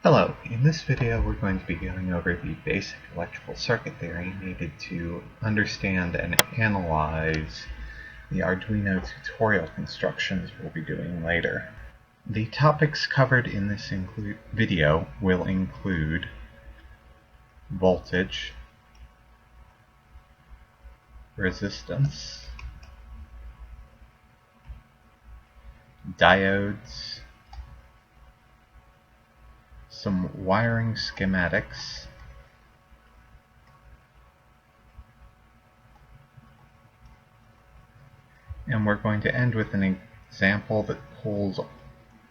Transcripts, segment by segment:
Hello, in this video we're going to be going over the basic electrical circuit theory needed to understand and analyze the Arduino tutorial constructions we'll be doing later. The topics covered in this video will include voltage, resistance, diodes, some wiring schematics, and we're going to end with an example that pulls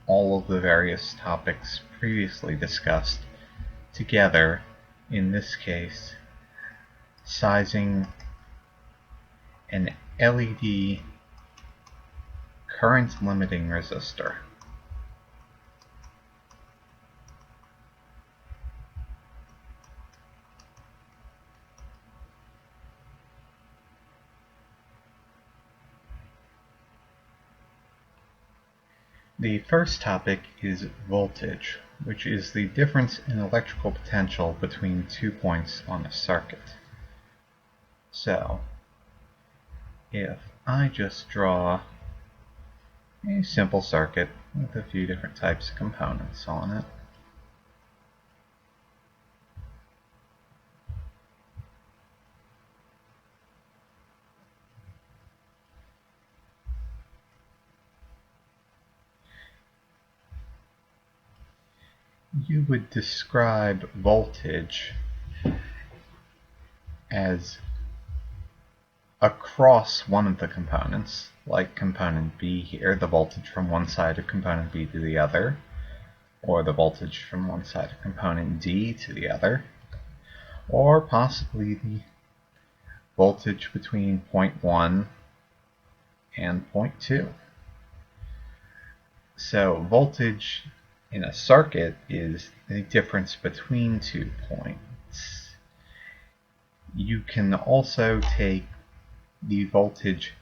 all of the various topics previously discussed together, in this case sizing an LED current limiting resistor. The first topic is voltage, which is the difference in electrical potential between 2 points on a circuit. So, if I just draw a simple circuit with a few different types of components on it, you would describe voltage as across one of the components, like component B here, the voltage from one side of component B to the other, or the voltage from one side of component D to the other, or possibly the voltage between point 1 and point 2. So voltage in a circuit is the difference between 2 points. You can also take the voltage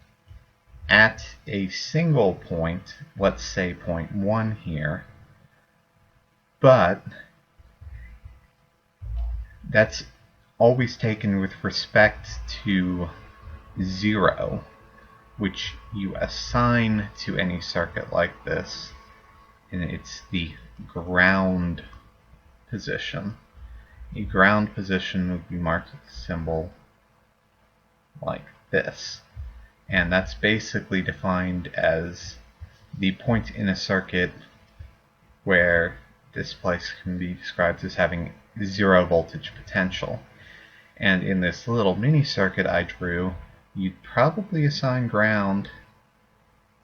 at a single point, let's say point 1 here, but that's always taken with respect to 0, which you assign to any circuit like this, and it's the ground position. A ground position would be marked with a symbol like this, and that's basically defined as the point in a circuit where this place can be described as having 0 voltage potential. And in this little mini circuit I drew, you'd probably assign ground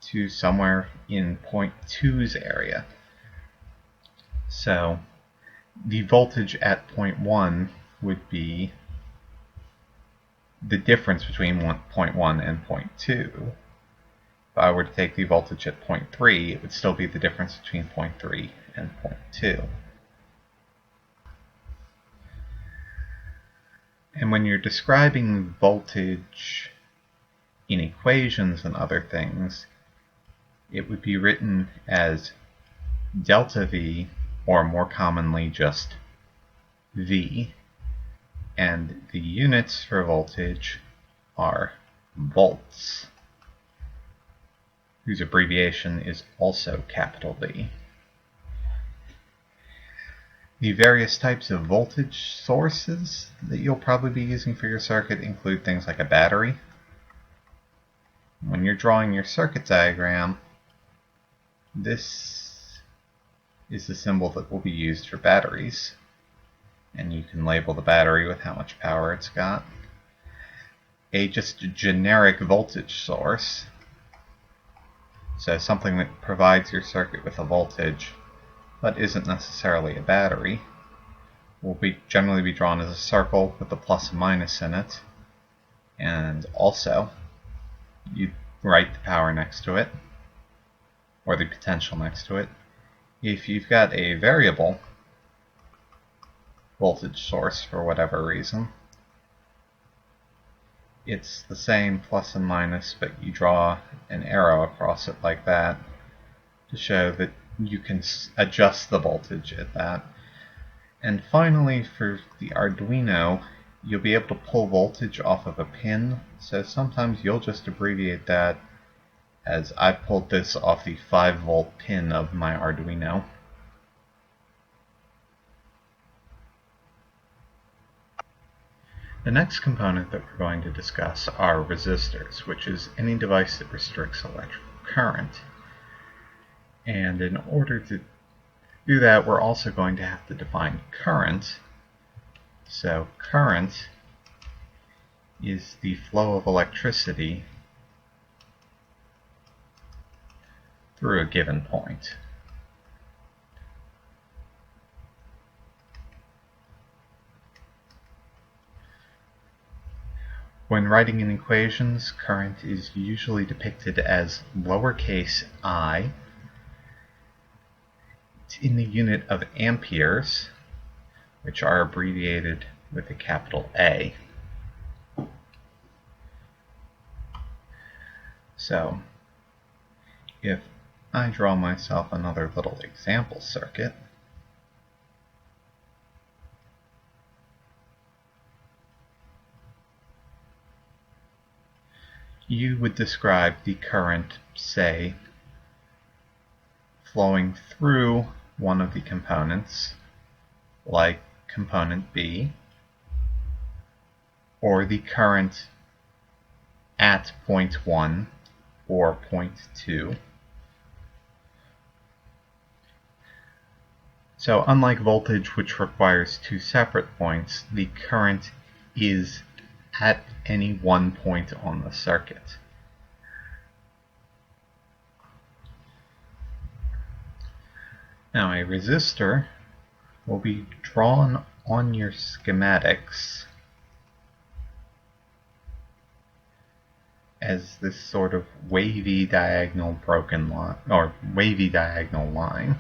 to somewhere in point 2's area. So the voltage at point 1 would be the difference between point 1 and point 2. If I were to take the voltage at point 3, it would still be the difference between point 3 and point 2. And when you're describing voltage in equations and other things, it would be written as delta V, or more commonly just V, and the units for voltage are volts, whose abbreviation is also capital V. The various types of voltage sources that you'll probably be using for your circuit include things like a battery. When you're drawing your circuit diagram, this is the symbol that will be used for batteries, and you can label the battery with how much power it's got. Just a generic voltage source, so something that provides your circuit with a voltage but isn't necessarily a battery, will generally be drawn as a circle with a plus and minus in it, and also you write the power next to it, or the potential next to it. If you've got a variable voltage source for whatever reason, it's the same plus and minus, but you draw an arrow across it like that to show that you can adjust the voltage at that. And finally, for the Arduino, you'll be able to pull voltage off of a pin, so sometimes you'll just abbreviate that as I pulled this off the 5-volt pin of my Arduino. The next component that we're going to discuss are resistors, which is any device that restricts electrical current. And in order to do that, we're also going to have to define current. So current is the flow of electricity through a given point. When writing in equations, current is usually depicted as lowercase I in the unit of amperes, which are abbreviated with a capital A. So, if I draw myself another little example circuit, you would describe the current, say, flowing through one of the components, like component B, or the current at point 1 or point 2. So unlike voltage, which requires two separate points, the current is at any one point on the circuit. Now a resistor will be drawn on your schematics as this sort of wavy diagonal broken line, or wavy diagonal line.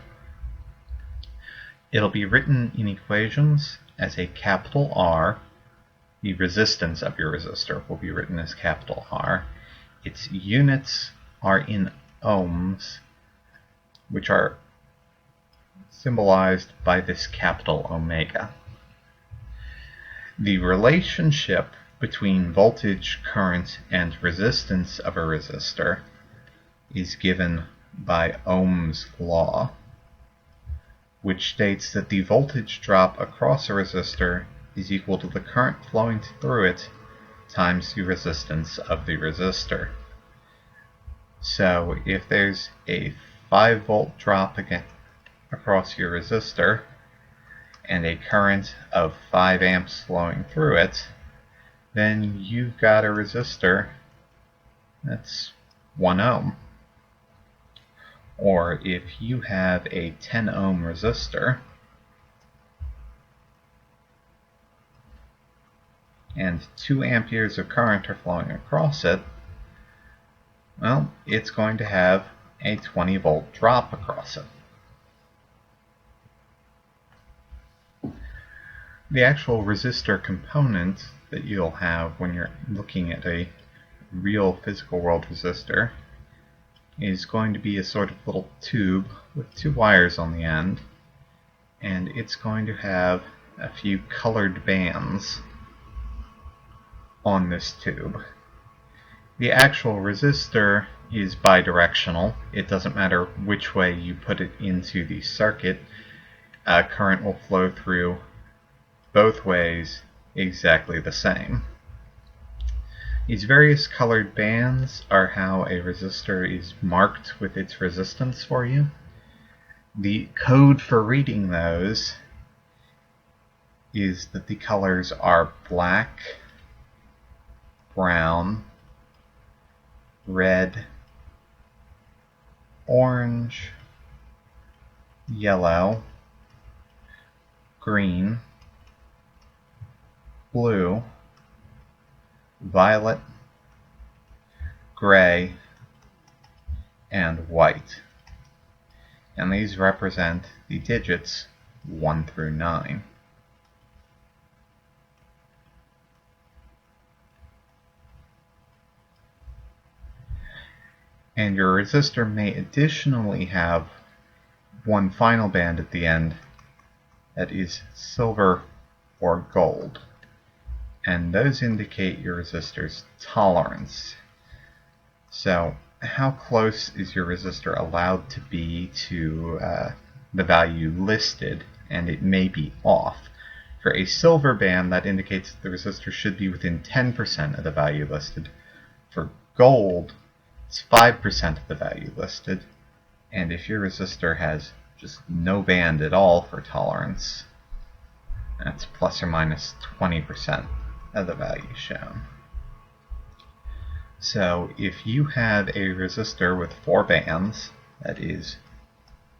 It'll be written in equations as a capital R. The resistance of your resistor will be written as capital R. Its units are in ohms, which are symbolized by this capital omega. The relationship between voltage, current, and resistance of a resistor is given by Ohm's law, which states that the voltage drop across a resistor is equal to the current flowing through it times the resistance of the resistor. So if there's a 5-volt drop across your resistor and a current of 5 amps flowing through it, then you've got a resistor that's 1 ohm. Or if you have a 10 ohm resistor and 2 amperes of current are flowing across it, well, it's going to have a 20-volt drop across it. The actual resistor component that you'll have when you're looking at a real physical world resistor is going to be a sort of little tube with 2 wires on the end, and it's going to have a few colored bands on this tube. The actual resistor is bidirectional. It doesn't matter which way you put it into the circuit. Current will flow through both ways exactly the same. These various colored bands are how a resistor is marked with its resistance for you. The code for reading those is that the colors are black, brown, red, orange, yellow, green, blue, violet, gray, and white. And these represent the digits 1 through 9. And your resistor may additionally have one final band at the end that is silver or gold. And those indicate your resistor's tolerance. So how close is your resistor allowed to be to the value listed, and it may be off. For a silver band, that indicates that the resistor should be within 10% of the value listed. For gold, it's 5% of the value listed. And if your resistor has just no band at all for tolerance, that's plus or minus 20% of the value shown. So if you have a resistor with 4 bands, that is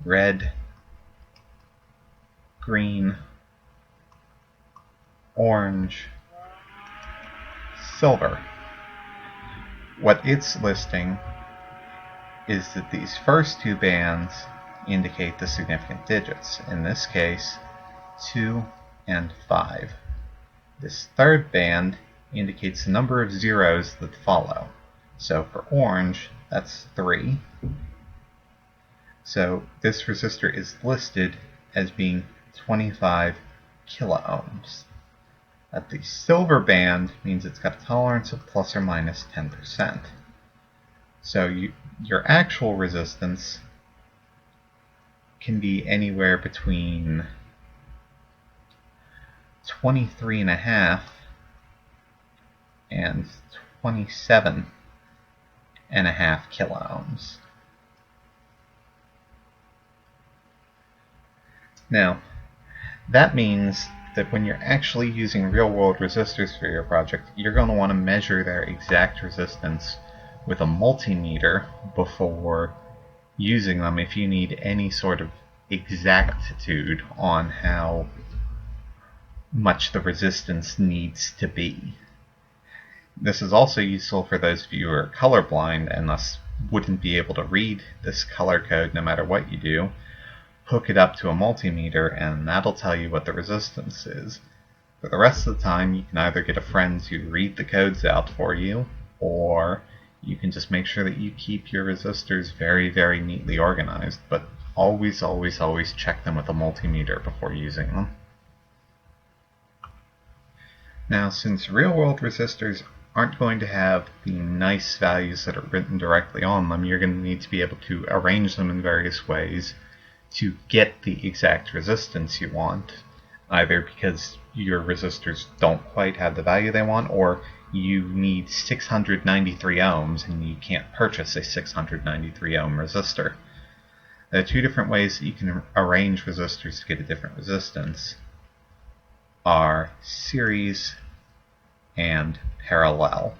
red, green, orange, silver, what it's listing is that these first 2 bands indicate the significant digits, in this case 2 and 5. This third band indicates the number of zeros that follow. So for orange, that's 3. So this resistor is listed as being 25 kiloohms. At the silver band means it's got a tolerance of plus or minus 10%. So your actual resistance can be anywhere between 23.5 and 27.5 kiloohms. Now, that means that when you're actually using real-world resistors for your project, you're going to want to measure their exact resistance with a multimeter before using them if you need any sort of exactitude on how much the resistance needs to be. This is also useful for those of you who are colorblind and thus wouldn't be able to read this color code no matter what you do. Hook it up to a multimeter and that'll tell you what the resistance is. For the rest of the time, you can either get a friend to read the codes out for you, or you can just make sure that you keep your resistors very, very neatly organized, but always, always, always check them with a multimeter before using them. Now, since real-world resistors aren't going to have the nice values that are written directly on them, you're going to need to be able to arrange them in various ways to get the exact resistance you want, either because your resistors don't quite have the value they want, or you need 693 ohms and you can't purchase a 693 ohm resistor. There are 2 different ways that you can arrange resistors to get a different resistance, are series and parallel.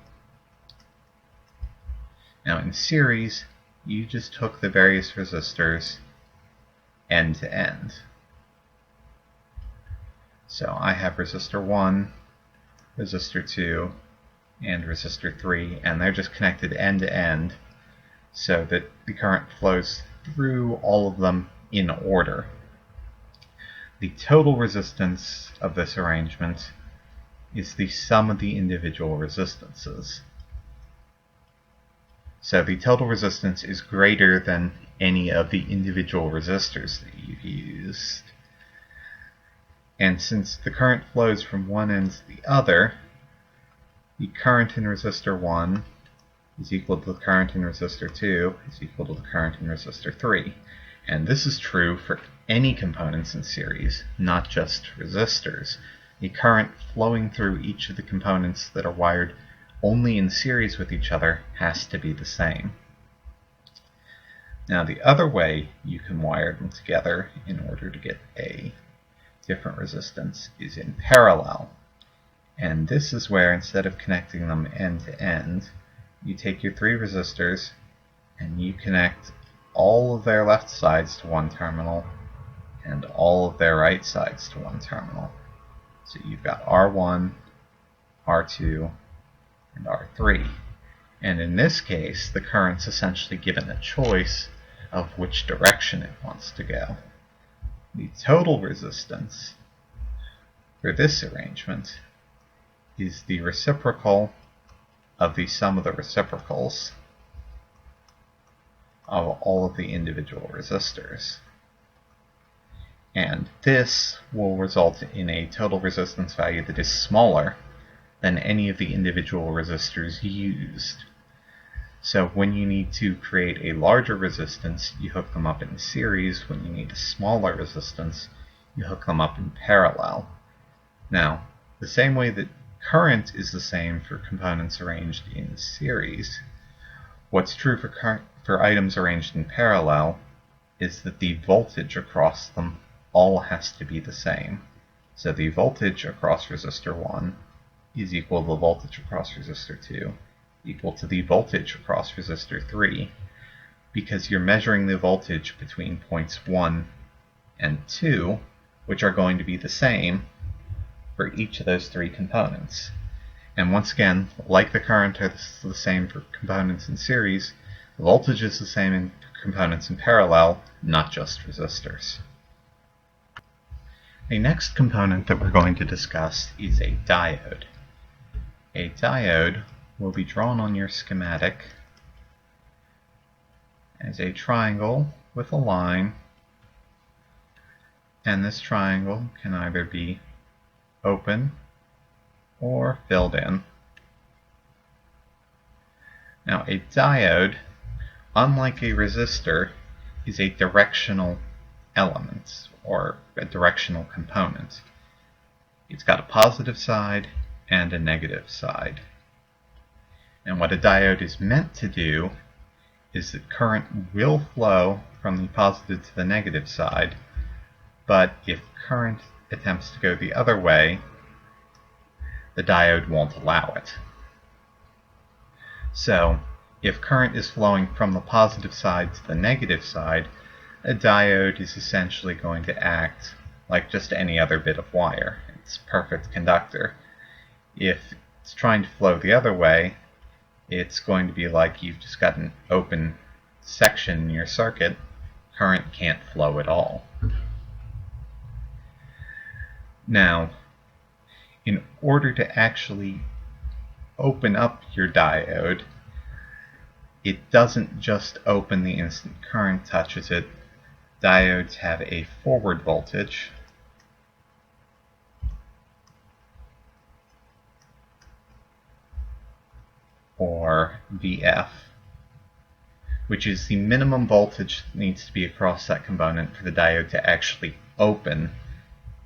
Now in series, you just hook the various resistors end to end. So I have resistor 1, resistor 2, and resistor 3, and they're just connected end to end so that the current flows through all of them in order. The total resistance of this arrangement is the sum of the individual resistances. So the total resistance is greater than any of the individual resistors that you've used. And since the current flows from one end to the other, the current in resistor 1 is equal to the current in resistor 2 is equal to the current in resistor 3. And this is true for any components in series, not just resistors. The current flowing through each of the components that are wired only in series with each other has to be the same. Now the other way you can wire them together in order to get a different resistance is in parallel. And this is where, instead of connecting them end to end, you take your 3 resistors and you connect all of their left sides to one terminal and all of their right sides to one terminal. So you've got R1, R2, and R3. And in this case, the current's essentially given a choice of which direction it wants to go. The total resistance for this arrangement is the reciprocal of the sum of the reciprocals of all of the individual resistors. And this will result in a total resistance value that is smaller than any of the individual resistors used. So when you need to create a larger resistance, you hook them up in series. When you need a smaller resistance, you hook them up in parallel. Now, the same way that current is the same for components arranged in series, what's true for items arranged in parallel is that the voltage across them all has to be the same. So the voltage across resistor 1 is equal to the voltage across resistor 2 equal to the voltage across resistor 3, because you're measuring the voltage between points 1 and 2, which are going to be the same for each of those three components. And once again, like the current is the same for components in series, the voltage is the same in components in parallel, not just resistors. The next component that we're going to discuss is a diode. A diode will be drawn on your schematic as a triangle with a line, and this triangle can either be open or filled in. Now, a diode, unlike a resistor, is a directional element or a directional component. It's got a positive side and a negative side. And what a diode is meant to do is that current will flow from the positive to the negative side, but if current attempts to go the other way, the diode won't allow it. So, if current is flowing from the positive side to the negative side, a diode is essentially going to act like just any other bit of wire. It's a perfect conductor. If it's trying to flow the other way, it's going to be like you've just got an open section in your circuit. Current can't flow at all. Now, in order to actually open up your diode, it doesn't just open the instant current touches it. Diodes have a forward voltage, or VF, which is the minimum voltage that needs to be across that component for the diode to actually open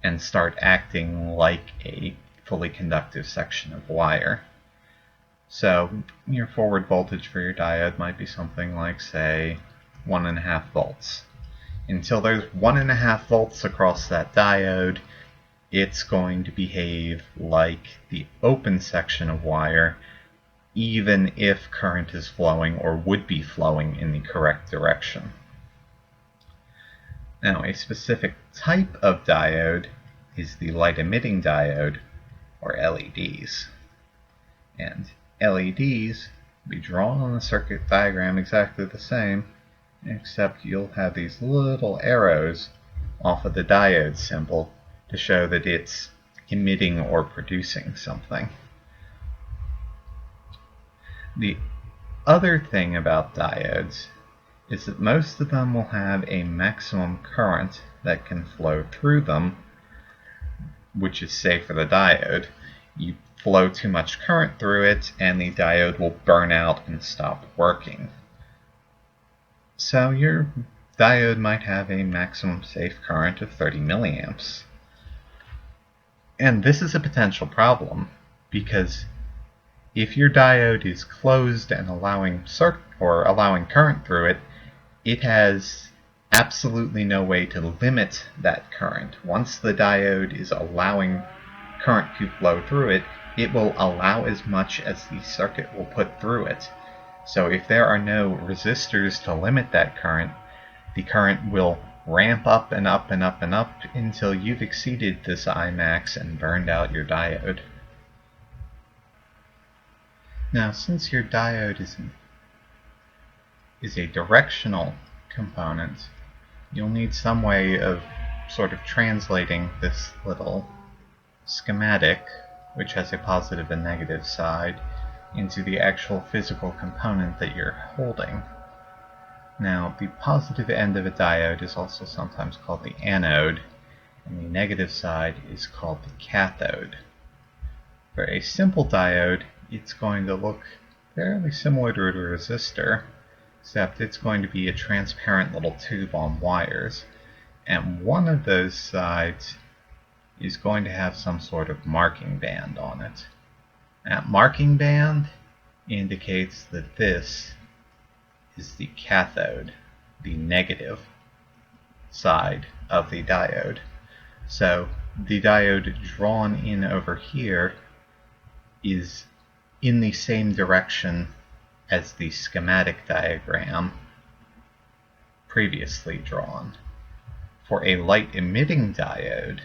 and start acting like a fully conductive section of wire. So your forward voltage for your diode might be something like, say, 1.5 volts. Until there's 1.5 volts across that diode, it's going to behave like the open section of wire, even if current is flowing or would be flowing in the correct direction. Now, a specific type of diode is the light-emitting diode, or LEDs. And LEDs will be drawn on the circuit diagram exactly the same, except you'll have these little arrows off of the diode symbol to show that it's emitting or producing something. The other thing about diodes is that most of them will have a maximum current that can flow through them, which is safe for the diode. You flow too much current through it and the diode will burn out and stop working. So your diode might have a maximum safe current of 30 milliamps. And this is a potential problem, because if your diode is closed and allowing current through it, it has absolutely no way to limit that current. Once the diode is allowing current to flow through it, it will allow as much as the circuit will put through it. So if there are no resistors to limit that current, the current will ramp up and up and up and up until you've exceeded this Imax and burned out your diode. Now, since your diode is a directional component, you'll need some way of sort of translating this little schematic, which has a positive and negative side, into the actual physical component that you're holding. Now, the positive end of a diode is also sometimes called the anode, and the negative side is called the cathode. For a simple diode, it's going to look fairly similar to a resistor, except it's going to be a transparent little tube on wires, and one of those sides is going to have some sort of marking band on it. That marking band indicates that this is the cathode, the negative side of the diode. So the diode drawn in over here is in the same direction as the schematic diagram previously drawn. For a light emitting diode,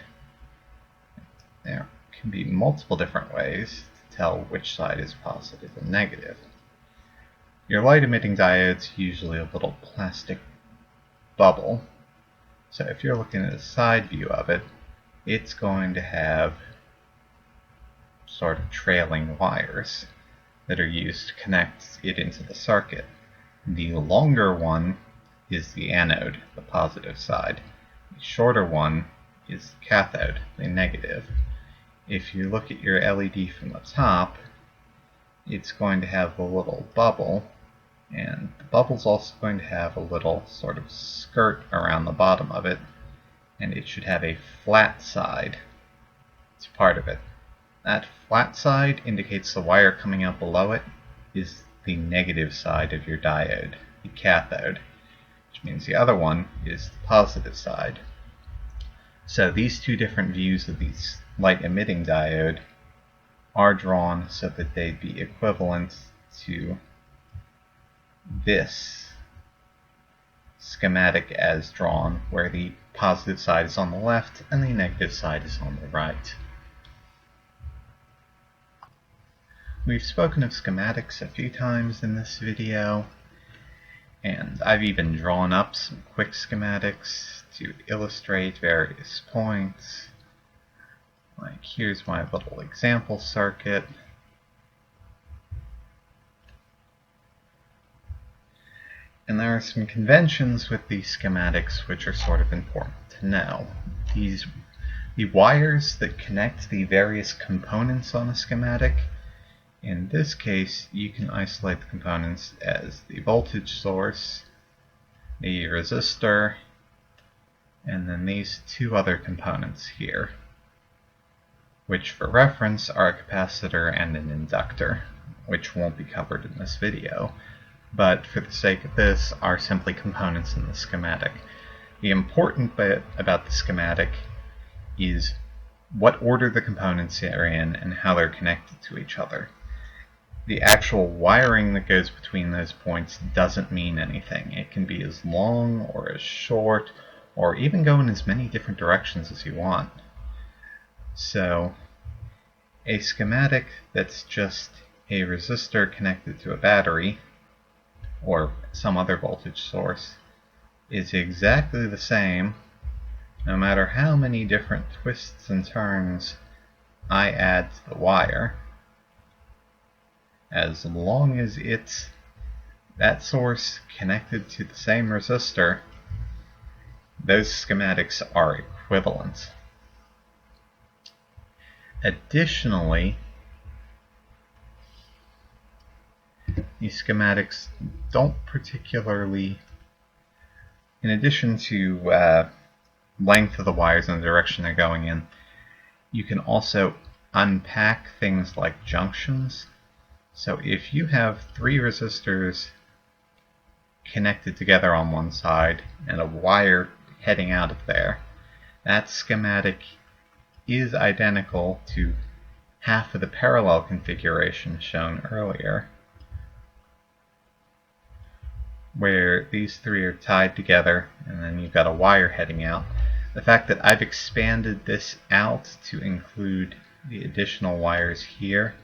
there can be multiple different ways to tell which side is positive and negative. Your light emitting diode's usually a little plastic bubble. So if you're looking at a side view of it, it's going to have sort of trailing wires that are used to connect it into the circuit. The longer one is the anode, the positive side. The shorter one is the cathode, the negative. If you look at your LED from the top, it's going to have a little bubble, and the bubble's also going to have a little sort of skirt around the bottom of it, and it should have a flat side. It's part of it. That flat side indicates the wire coming out below it is the negative side of your diode, the cathode, which means the other one is the positive side. So these two different views of these light emitting diode are drawn so that they'd be equivalent to this schematic as drawn, where the positive side is on the left and the negative side is on the right. We've spoken of schematics a few times in this video, and I've even drawn up some quick schematics to illustrate various points. Like, here's my little example circuit. And there are some conventions with these schematics which are sort of important to know. The wires that connect the various components on a schematic, in this case you can isolate the components as the voltage source, the resistor, and then these two other components here, which for reference are a capacitor and an inductor, which won't be covered in this video, but for the sake of this are simply components in the schematic. The important bit about the schematic is what order the components are in and how they're connected to each other. The actual wiring that goes between those points doesn't mean anything. It can be as long or as short, or even go in as many different directions as you want. So a schematic that's just a resistor connected to a battery or some other voltage source is exactly the same no matter how many different twists and turns I add to the wire, as long as it's that source connected to the same resistor. Those schematics are equivalent. Additionally, these schematics don't particularly, in addition to length of the wires and the direction they're going in, you can also unpack things like junctions. So if you have three resistors connected together on one side and a wire heading out of there, that schematic is identical to half of the parallel configuration shown earlier, where these three are tied together and then you've got a wire heading out. The fact that I've expanded this out to include the additional wires here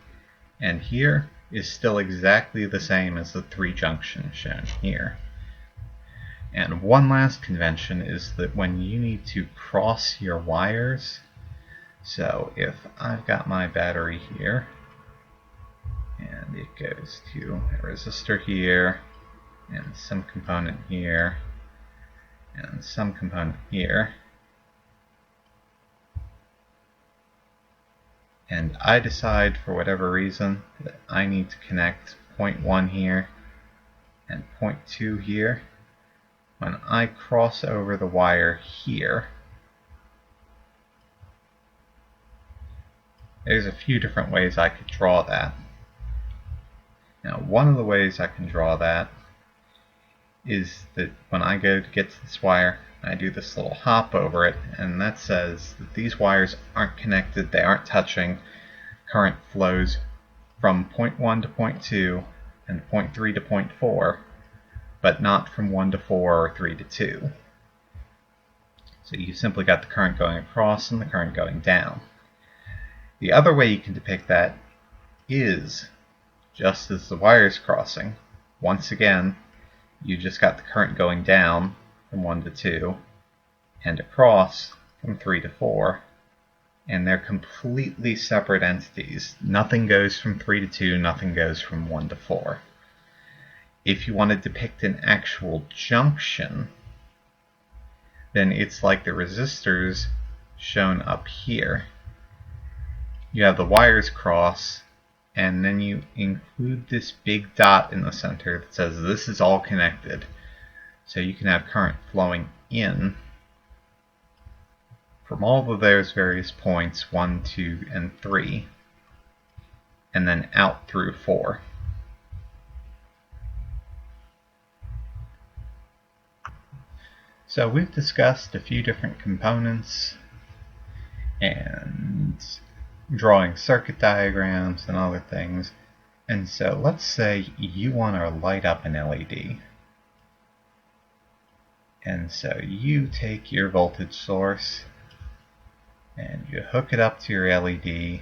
and here is still exactly the same as the three junctions shown here. And one last convention is that when you need to cross your wires, so if I've got my battery here and it goes to a resistor here and some component here and some component here, and I decide for whatever reason that I need to connect point 1 here and point 2 here. When I cross over the wire here, there's a few different ways I could draw that. Now, one of the ways I can draw that is that when I go to get to this wire, I do this little hop over it, and that says that these wires aren't connected, they aren't touching. Current flows from point 1 to point 2 and point 3 to point 4, but not from 1 to 4 or 3 to 2. So you simply got the current going across and the current going down. The other way you can depict that is just as the wires crossing. Once again, you just got the current going down from 1 to 2 and across from 3 to 4, and they're completely separate entities. Nothing goes from 3 to 2, nothing goes from 1 to 4. If you want to depict an actual junction, then it's like the resistors shown up here. You have the wires cross, and then you include this big dot in the center that says this is all connected. So you can have current flowing in from all of those various points, 1, 2, and 3, and then out through 4. So we've discussed a few different components and drawing circuit diagrams and other things. And so let's say you want to light up an LED. And so you take your voltage source and you hook it up to your LED, and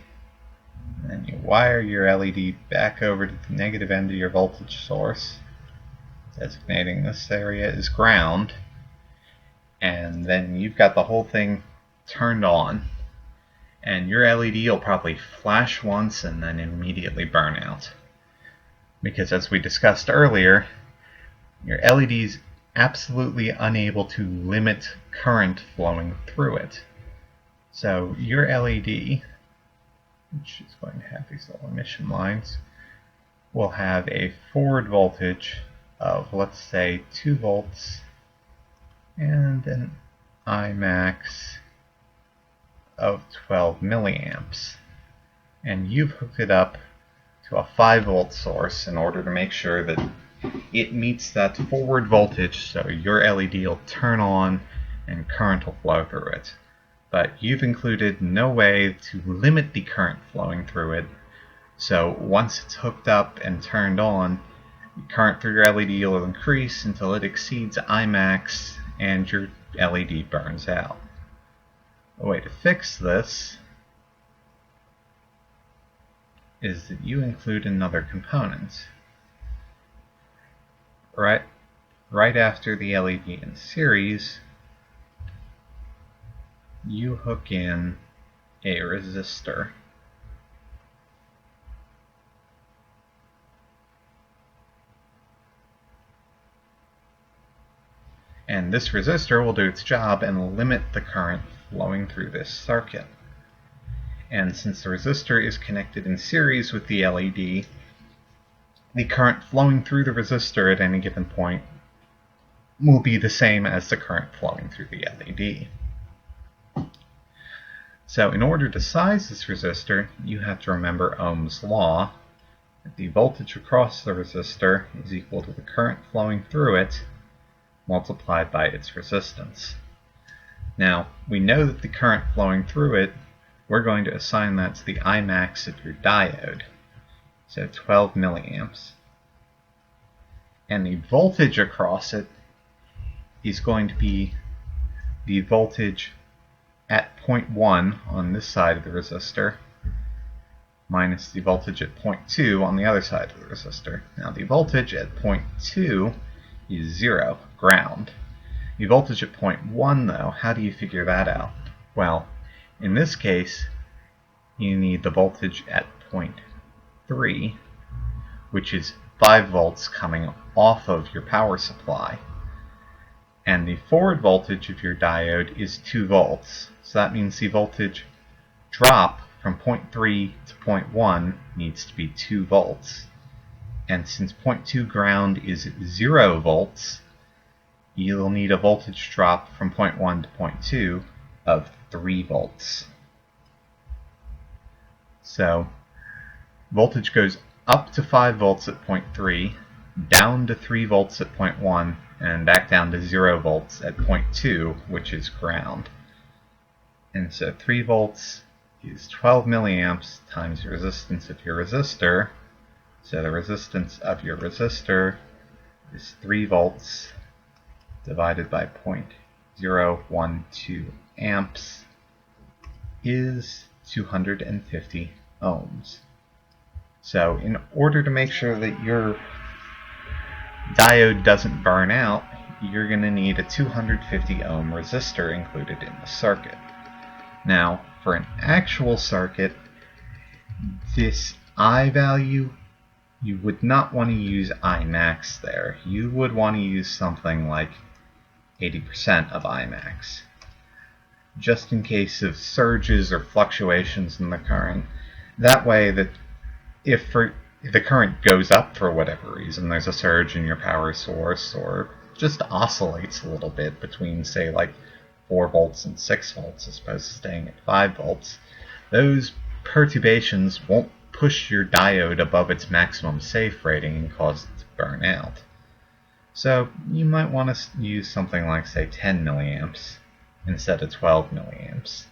then you wire your LED back over to the negative end of your voltage source, designating this area as ground, and then you've got the whole thing turned on. And your LED will probably flash once and then immediately burn out. Because as we discussed earlier, your LED is absolutely unable to limit current flowing through it. So your LED, which is going to have these little emission lines, will have a forward voltage of, let's say, 2 volts and an Imax of 12 milliamps, and you've hooked it up to a 5-volt source in order to make sure that it meets that forward voltage, so your LED will turn on and current will flow through it. But you've included no way to limit the current flowing through it, so once it's hooked up and turned on, the current through your LED will increase until it exceeds Imax and your LED burns out. A way to fix this is that you include another component. Right after the LED in series, you hook in a resistor. And this resistor will do its job and limit the current flowing through this circuit. And since the resistor is connected in series with the LED, the current flowing through the resistor at any given point will be the same as the current flowing through the LED. So in order to size this resistor, you have to remember Ohm's law, that the voltage across the resistor is equal to the current flowing through it multiplied by its resistance. Now, we know that the current flowing through it, we're going to assign that to the Imax of your diode, so 12 milliamps. And the voltage across it is going to be the voltage at point 1 on this side of the resistor minus the voltage at point 2 on the other side of the resistor. Now the voltage at point 2 is 0, ground. The voltage at point 1, though, how do you figure that out? Well, in this case, you need the voltage at point 3, which is 5 volts coming off of your power supply. And the forward voltage of your diode is 2 volts. So that means the voltage drop from 0.3 to 0.1 needs to be 2 volts. And since 0.2 ground is 0 volts, you'll need a voltage drop from 0.1 to 0.2 of 3 volts. So voltage goes up to 5 volts at 0.3, down to 3 volts at 0.1, and back down to 0 volts at 0.2, which is ground. And so 3 volts is 12 milliamps times the resistance of your resistor. So the resistance of your resistor is 3 volts divided by 0.012 amps is 250 ohms. So in order to make sure that your diode doesn't burn out, you're going to need a 250 ohm resistor included in the circuit. Now, for an actual circuit, this I value, you would not want to use I max there. You would want to use something like 80% of I max, just in case of surges or fluctuations in the current. That way, that if the current goes up for whatever reason, there's a surge in your power source, or just oscillates a little bit between, say, like 4 volts and 6 volts as opposed to staying at 5 volts, those perturbations won't push your diode above its maximum safe rating and cause it to burn out. So you might want to use something like, say, 10 milliamps instead of 12 milliamps.